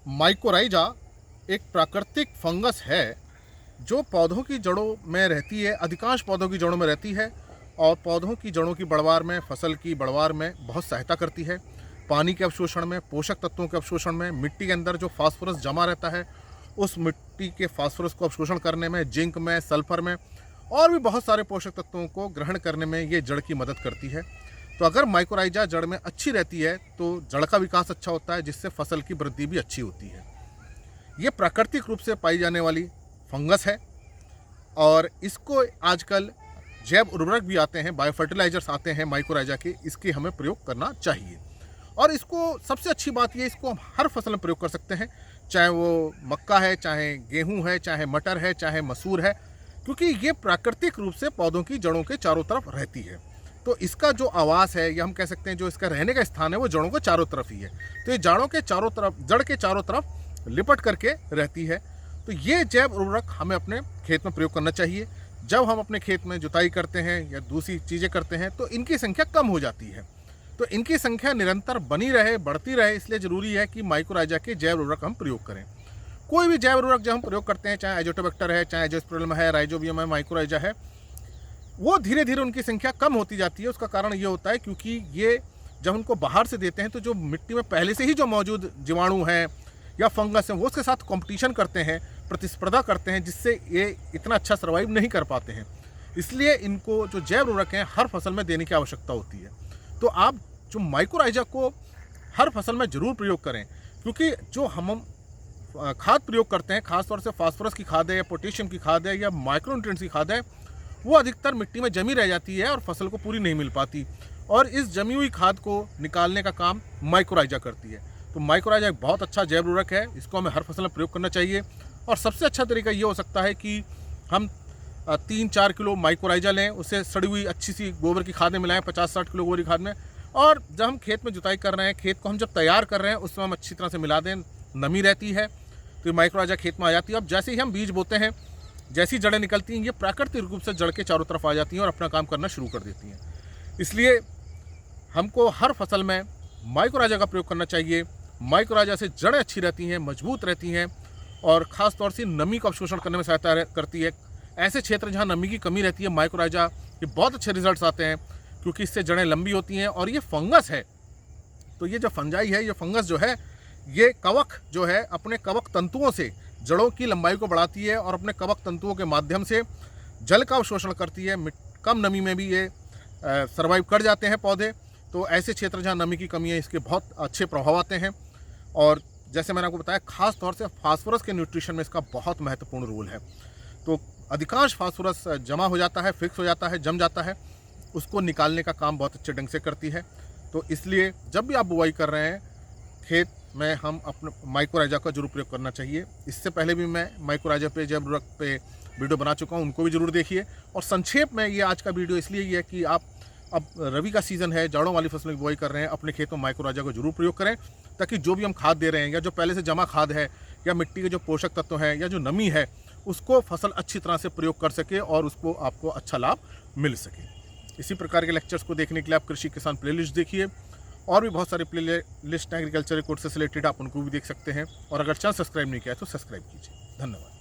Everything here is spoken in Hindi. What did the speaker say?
माइकोराइजा एक प्राकृतिक फंगस है जो पौधों की जड़ों में रहती है, अधिकांश पौधों की जड़ों में रहती है और पौधों की जड़ों की बढ़वार में, फसल की बढ़वार में बहुत सहायता करती है। पानी के अवशोषण में, पोषक तत्वों के अवशोषण में, मिट्टी के अंदर जो फास्फोरस जमा रहता है उस मिट्टी के फास्फोरस को अवशोषण करने में, जिंक में, सल्फर में और भी बहुत सारे पोषक तत्वों को ग्रहण करने में ये जड़ की मदद करती है। तो अगर माइकोराइजा जड़ में अच्छी रहती है तो जड़ का विकास अच्छा होता है, जिससे फसल की वृद्धि भी अच्छी होती है। ये प्राकृतिक रूप से पाई जाने वाली फंगस है और इसको आजकल जैव उर्वरक भी आते हैं, बायो फर्टिलाइजर्स आते हैं माइकोराइजा के, इसके हमें प्रयोग करना चाहिए। और इसको सबसे अच्छी बात ये, इसको हम हर फसल में प्रयोग कर सकते हैं, चाहे वो मक्का है, चाहे गेहूं है, चाहे मटर है, चाहे मसूर है, क्योंकि ये प्राकृतिक रूप से पौधों की जड़ों के चारों तरफ रहती है। तो इसका जो आवास है या हम कह सकते हैं जो इसका रहने का स्थान है वो जड़ों के चारों तरफ ही है। तो ये जड़ों के चारों तरफ, जड़ के चारों तरफ लिपट करके रहती है। तो ये जैव उर्वरक हमें अपने खेत में प्रयोग करना चाहिए। जब हम अपने खेत में जुताई करते हैं या दूसरी चीज़ें करते हैं तो इनकी संख्या कम हो जाती है। तो इनकी संख्या निरंतर बनी रहे, बढ़ती रहे, इसलिए ज़रूरी है कि माइकोराइजा के जैव उर्वरक हम प्रयोग करें। कोई भी जैव उर्वरक जब हम प्रयोग करते हैं, चाहे एजोटोबैक्टर है, चाहे एजोस्पिरिलम है, राइजोबियम है, माइकोराइजा है, वो धीरे धीरे उनकी संख्या कम होती जाती है। उसका कारण ये होता है क्योंकि ये जब उनको बाहर से देते हैं तो जो मिट्टी में पहले से ही जो मौजूद जीवाणु हैं या फंगस हैं वो उसके साथ कंपटीशन करते हैं, प्रतिस्पर्धा करते हैं, जिससे ये इतना अच्छा सर्वाइव नहीं कर पाते हैं। इसलिए इनको जो जैव उर्वरक हैं हर फसल में देने की आवश्यकता होती है। तो आप जो माइकोराइजा को हर फसल में ज़रूर प्रयोग करें, क्योंकि जो हम खाद प्रयोग करते हैं, खासतौर से फास्फोरस की खाद है या पोटेशियम की खाद है या माइक्रोन्यूट्रिएंट्स की खाद है, वो अधिकतर मिट्टी में जमी रह जाती है और फसल को पूरी नहीं मिल पाती। और इस जमी हुई खाद को निकालने का काम माइकोराइजा करती है। तो माइकोराइजा एक बहुत अच्छा जैव उर्वरक है, इसको हमें हर फसल में प्रयोग करना चाहिए। और सबसे अच्छा तरीका ये हो सकता है कि हम 3-4 किलो माइकोराइजा लें, उससे सड़ी हुई अच्छी सी गोबर की खादें मिलाएं 50-60 किलो गोबर की खाद में, और जब हम खेत में जुताई कर रहे हैं, खेत को हम जब तैयार कर रहे हैं उसमें हम अच्छी तरह से मिला दें। नमी रहती है तो माइकोराइजा खेत में आ जाती है। अब जैसे ही हम बीज बोते हैं, जैसी जड़ें निकलती हैं, ये प्राकृतिक रूप से जड़ के चारों तरफ आ जाती हैं और अपना काम करना शुरू कर देती हैं। इसलिए हमको हर फसल में माइकोराइजा का प्रयोग करना चाहिए। माइकोराइजा से जड़ें अच्छी रहती हैं, मजबूत रहती हैं और ख़ास तौर से नमी का अवशोषण करने में सहायता करती है। ऐसे क्षेत्र जहाँ नमी की कमी रहती है, माइकोराइजा के बहुत अच्छे रिजल्ट्स आते हैं, क्योंकि इससे जड़ें लंबी होती हैं। और ये फंगस है, तो ये जो फंजाई है, ये फंगस जो है, ये कवक जो है अपने कवक तंतुओं से जड़ों की लंबाई को बढ़ाती है और अपने कवक तंतुओं के माध्यम से जल का अवशोषण करती है। कम नमी में भी ये सर्वाइव कर जाते हैं पौधे। तो ऐसे क्षेत्र जहाँ नमी की कमी है, इसके बहुत अच्छे प्रभाव आते हैं। और जैसे मैंने आपको बताया, खास तौर से फास्फोरस के न्यूट्रिशन में इसका बहुत महत्वपूर्ण रोल है। तो अधिकांश फास्फोरस जमा हो जाता है, फिक्स हो जाता है, जम जाता है, उसको निकालने का काम बहुत अच्छे ढंग से करती है। तो इसलिए जब भी आप बुआई कर रहे हैं खेत में, हम अपने माइकोराइजा का जरूर प्रयोग करना चाहिए। इससे पहले भी मैं माइकोराइजा पे, जैव उर्वरक पे वीडियो बना चुका हूँ, उनको भी जरूर देखिए। और संक्षेप में ये आज का वीडियो इसलिए ही है कि आप अब रबी का सीज़न है, जाड़ों वाली फसलों की बुआई कर रहे हैं, अपने खेत में माइकोराइजा को जरूर प्रयोग करें, ताकि जो भी हम खाद दे रहे हैं या जो पहले से जमा खाद है या मिट्टी के जो पोषक तत्व हैं या जो नमी है, उसको फसल अच्छी तरह से प्रयोग कर सके और उसको आपको अच्छा लाभ मिल सके। इसी प्रकार के लेक्चर्स को देखने के लिए आप कृषि किसान प्लेलिस्ट देखिए, और भी बहुत सारे प्ले लिस्ट एग्रीकल्चर कोर्स से रिलेटेड, आप उनको भी देख सकते हैं। और अगर चैनल सब्सक्राइब नहीं किया है तो सब्सक्राइब कीजिए। धन्यवाद।